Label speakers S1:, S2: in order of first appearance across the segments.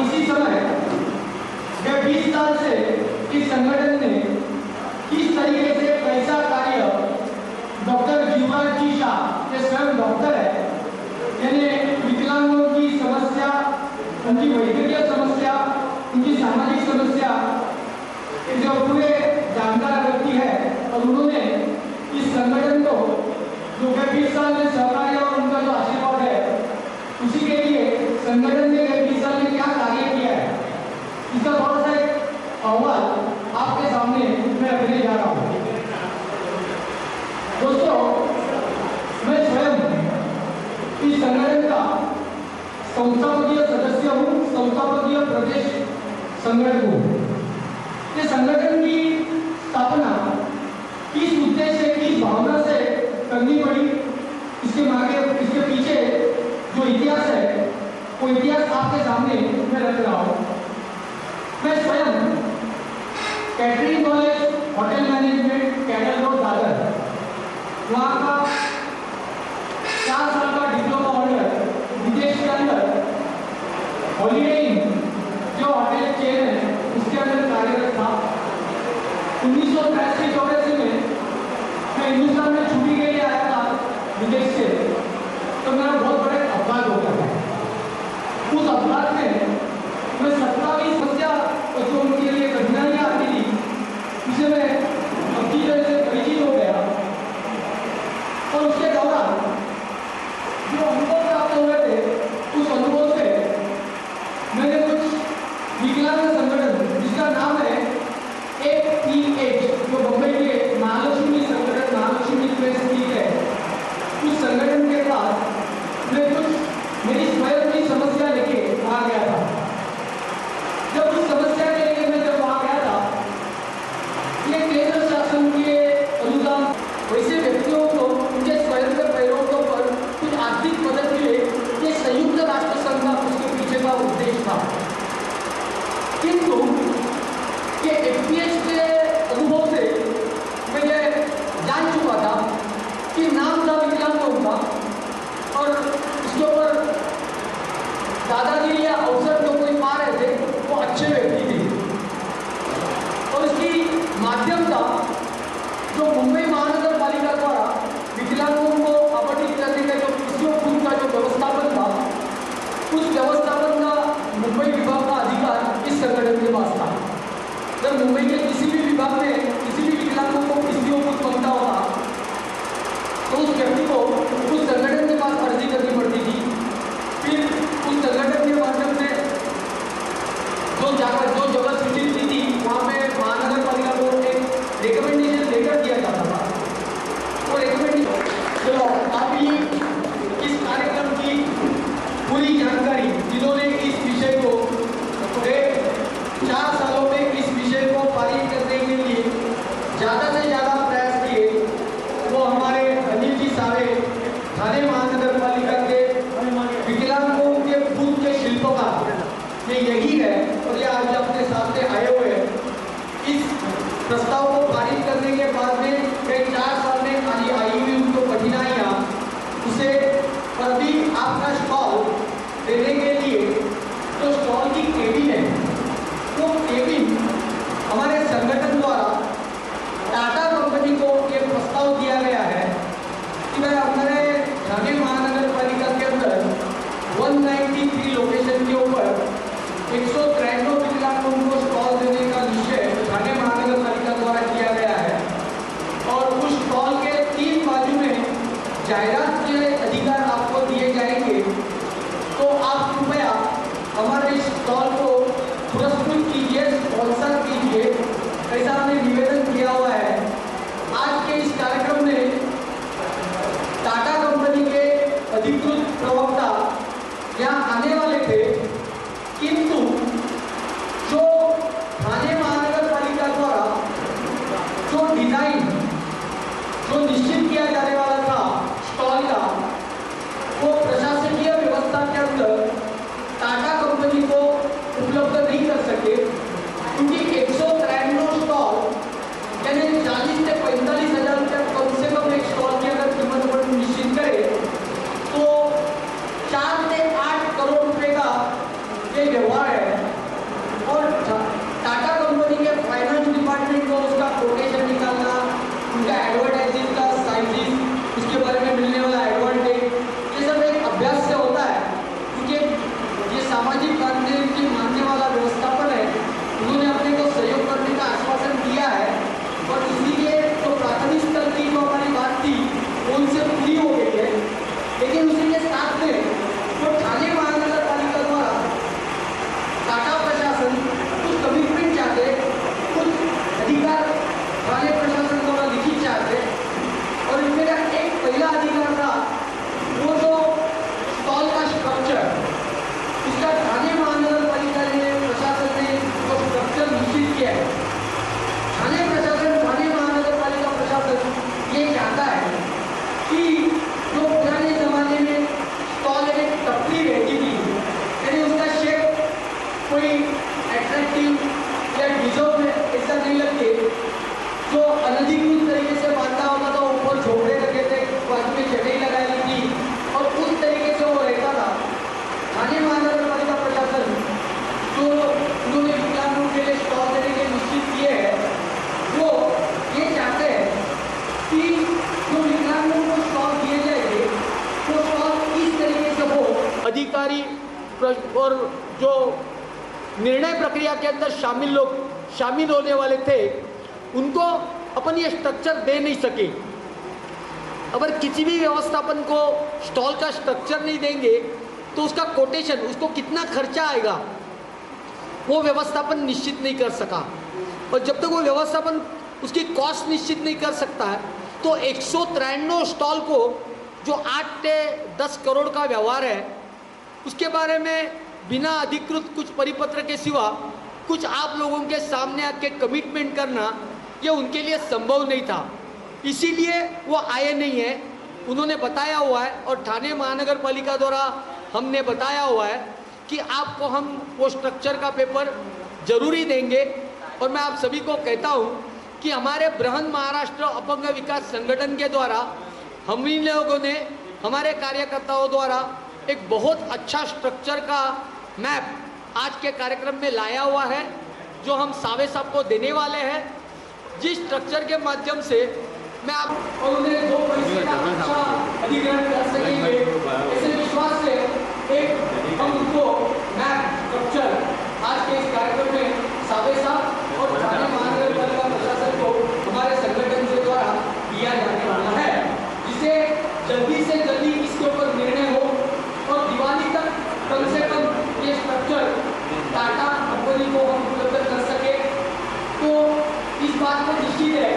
S1: इसी समय 20 साल से इस संगठन ने किस तरीके से कैसा कार्य डॉक्टर जीवराज जी शाह, ये स्वयं डॉक्टर है, यानी विकलांगों की समस्या, उनकी वैद्यकीय समस्या, उनकी सामाजिक समस्या जो पूरे जानकार व्यक्ति है, और उन्होंने इस संगठन को जो 20 साल में सहकार्य और उनका जो आशीर्वाद है, उसी के लिए संगठन ने 20 साल में क्या कार्य किया है, इसका थोड़ा सा एक अहवाल आपके सामने मैं रखने जा रहा हूँ। दोस्तों, मैं स्वयं इस संगठन का संस्थापकीय सदस्य हूँ, संस्थापकीय प्रदेश संगठन हूँ। ये संगठन की स्थापना किस उद्देश्य, किस भावना से करनी पड़ी, इसके पीछे जो इतिहास है, वो इतिहास आपके सामने मैं रख रहा हूँ। मैं स्वयं catering college hotel management cadre road Dadar, वहाँ का 4 साल का डिप्लोमा होल्डर, विदेश के अंदर हॉलीडे इन जो होटल चेन है उसके अंदर कार्यरत था। 1983-84 में मैं हिंदुस्तान में छुट्टी के लिए आया था विदेश से, तो मेरा बहुत बड़ा अपराध हो गया था। उस अपराध में मैं 27 समस्या जो उनके लिए कठिनाइयाँ आती थी, उसे मैं अच्छी तरह से परिचित हो गया। और उसके दौरान जो अनुभव प्राप्त हो रहे थे, उस अनुभव से मैंने कुछ विकलांग संगठन जिसका नाम है APH, जो बम्बई के महालक्ष्मी संगठन, महालक्ष्मी प्रेस है, उस संगठन के पास मैं कुछ मेरी स्वयं की समस्या लेके आ गया था। जब उस समस्या के लिए मैं जब आ गया था, ये केंद्र शासन के अनुदान वैसे व्यक्तियों को उनके स्वयं के पैरों पर कुछ आर्थिक मदद मिले, ये संयुक्त राष्ट्र संघ का उसके पीछे का उद्देश्य था। किंतु ये APH के अनुभव से मैं ये जान चुका था कि नाम था विकलांगों का, और उसके ऊपर दादागिरी या अवसर जो कोई पा रहे थे वो अच्छे व्यक्ति थे, और इसकी माध्यम था जो मुंबई महानगर पालिका द्वारा विकलांगों को आवंटित करने का जो पीसीओ फंड का जो व्यवस्थापन था, उस व्यवस्थापन का मुंबई विभाग का अधिकार इस संगठन के पास था। जब मुंबई के किसी भी विभाग में किसी भी विकलांगों को पीसीओ फंड बनता होता, तो उस व्यक्ति को उस संगठन के पास अर्जी करनी पड़ती थी। फिर उस संगठन के माध्यम से जो जगह सूचित की थी, वहाँ पे महानगर पालिका को एक रिकमेंडेशन लेटर दिया जाता था। वो रिकमेंडेशन, चलो आप ये इस कार्यक्रम की पूरी जानकारी, जिन्होंने इस विषय को 4 सालों में इस विषय को पारित करने के लिए ज़्यादा से ज़्यादा प्रयास किए, वो हमारे अनिल जी सारे थाने महानगर पालिका के विकलांगों के खुद के शिल्पकार, ये यही है, और ये आज अपने सामने आए हुए हैं। इस प्रस्ताव को पारित करने के बाद में कई 4 साल में आई हुई उनको कठिनाइयाँ, उसे पर भी आपका स्टॉल देने के लिए जो स्टॉल की केबिन है, वो केबिन हमारे संगठन द्वारा टाटा कंपनी को ये प्रस्ताव दिया गया है कि वह हमारे ठाणे महानगर पालिका के अंदर 193 लोकेशन के ऊपर 193 विकलांगों को स्टॉल देने का निश्चय ठाणे महानगर पालिका द्वारा किया गया है। और उस स्टॉल के 3 बाजू में जाहिरात के अधिकार आपको दिए जाएंगे, तो आप कृपया हमारे इस स्टॉल को पुरस्कृत कीजिए, स्पॉन्सर कीजिए, ऐसा हमने निवेदन किया हुआ है। आज के इस कार्यक्रम में टाटा कंपनी के अधिकृत प्रवक्ता यहाँ आने वाले थे, किंतु जो ठाणे महानगर पालिका द्वारा जो डिजाइन जो निश्चित किया जाने वाला था स्टॉल का, वो प्रशासकीय व्यवस्था के अंदर टाटा कंपनी को उपलब्ध नहीं कर सके, क्योंकि 193 स्टॉल यानी 40 से 45 हज़ार रुपया कम से कम एक स्टॉल की अगर कीमत निश्चित करे, तो 4 से 8 करोड़ रुपए का ये व्यवहार है।
S2: और जो निर्णय प्रक्रिया के अंदर शामिल होने वाले थे उनको अपन ये स्ट्रक्चर दे नहीं सके। अगर किसी भी व्यवस्थापन को स्टॉल का स्ट्रक्चर नहीं देंगे तो उसका कोटेशन, उसको कितना खर्चा आएगा वो व्यवस्थापन निश्चित नहीं कर सका। और जब तक वो व्यवस्थापन उसकी कॉस्ट निश्चित नहीं कर सकता है तो 193 स्टॉल को जो 8 से 10 करोड़ का व्यवहार है उसके बारे में बिना अधिकृत कुछ परिपत्र के सिवा कुछ आप लोगों के सामने आके कमिटमेंट करना ये उनके लिए संभव नहीं था, इसीलिए वो आए नहीं है। उन्होंने बताया हुआ है और ठाणे महानगर पालिका द्वारा हमने बताया हुआ है कि आपको हम वो स्ट्रक्चर का पेपर जरूरी देंगे। और मैं आप सभी को कहता हूँ कि हमारे बृहन महाराष्ट्र अपंग विकास संगठन के द्वारा हम इन लोगों ने हमारे कार्यकर्ताओं द्वारा एक बहुत अच्छा स्ट्रक्चर का मैप आज के कार्यक्रम में लाया हुआ है जो हम सावे साहब को देने वाले हैं, जिस स्ट्रक्चर के माध्यम से मैं आप और उन्हें 2 पैसे का अच्छा अधिग्रहण कर सकेंगे ऐसे विश्वास से एक हम उनको मैप स्ट्रक्चर आज के इस कार्यक्रम में सावे साहब और ठाणे महानगर पालिका प्रशासन को हमारे संगठन के द्वारा दिया जाने वाला है, जिसे जल्दी से जल्दी इसके ऊपर निर्णय हो और दिवाली तक कम से कम ये स्ट्रक्चर टाटा कंपनी को हम उपलब्ध कर सके। तो इस बात को निश्चित है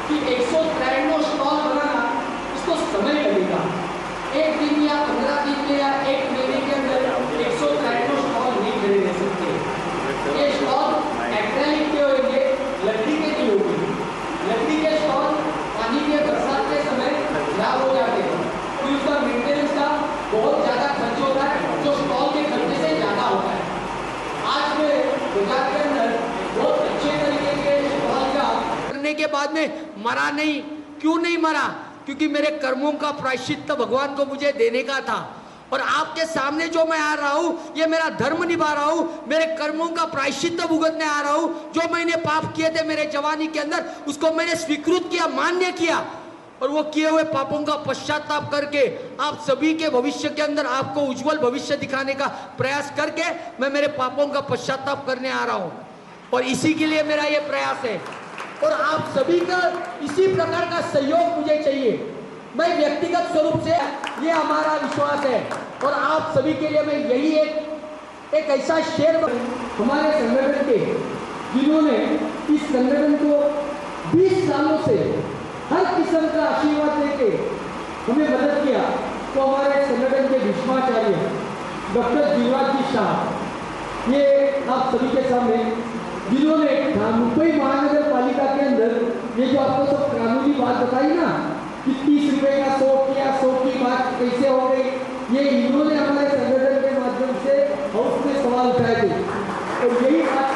S2: कि 193 स्टॉल बनाना इसको समय लगेगा। एक दिन या 15 दिन में या 1 महीने के अंदर 193 स्टॉल नहीं खड़े रह सकते। ये स्टॉल एक्रेलिक के होंगे, लकड़ी के नहीं होंगे। लकड़ी के स्टॉल पानी के बरसात के समय खराब हो जाते हैं तो उसका मेंटेनेंस का बहुत ज़्यादा खर्च होता है जो स्टॉल के खर्चे से ज़्यादा होता है। आज के बाजार के अंदर बहुत अच्छे तरीके के स्टॉल का करने के बाद में मरा नहीं। क्यों नहीं मरा? क्योंकि मेरे कर्मों का प्रायश्चित भगवान को मुझे देने का था और आपके सामने जो मैं आ रहा हूँ ये मेरा धर्म निभा रहा हूँ, मेरे कर्मों का प्रायश्चित भुगतने आ रहा हूँ। जो मैंने पाप किए थे मेरे जवानी के अंदर उसको मैंने स्वीकृत किया, मान्य किया और वो किए हुए पापों का पश्चाताप करके आप सभी के भविष्य के अंदर आपको उज्जवल भविष्य दिखाने का प्रयास करके मैं मेरे पापों का पश्चाताप करने आ रहा हूँ और इसी के लिए मेरा ये प्रयास है। और आप सभी का इसी प्रकार का सहयोग मुझे चाहिए। मैं व्यक्तिगत स्वरूप से ये हमारा विश्वास है और आप सभी के लिए मैं यही एक ऐसा शेर हमारे संगठन के जिन्होंने इस संगठन को 20 सालों से हर किस्म का आशीर्वाद देके हमें मदद किया तो हमारे संगठन के भीष्माचार्य डॉक्टर जीवराज जी शाह, ये आप सभी के सामने जिन्होंने मुंबई महानगर पालिका के अंदर ये जो आपको सब कानूनी बात बताई ना कि 30 रुपए का 100 किया, 100 की बात कैसे हो गई, ये इन्होंने हमारे संगठन के माध्यम से हाउस में सवाल उठाए थे और यही बात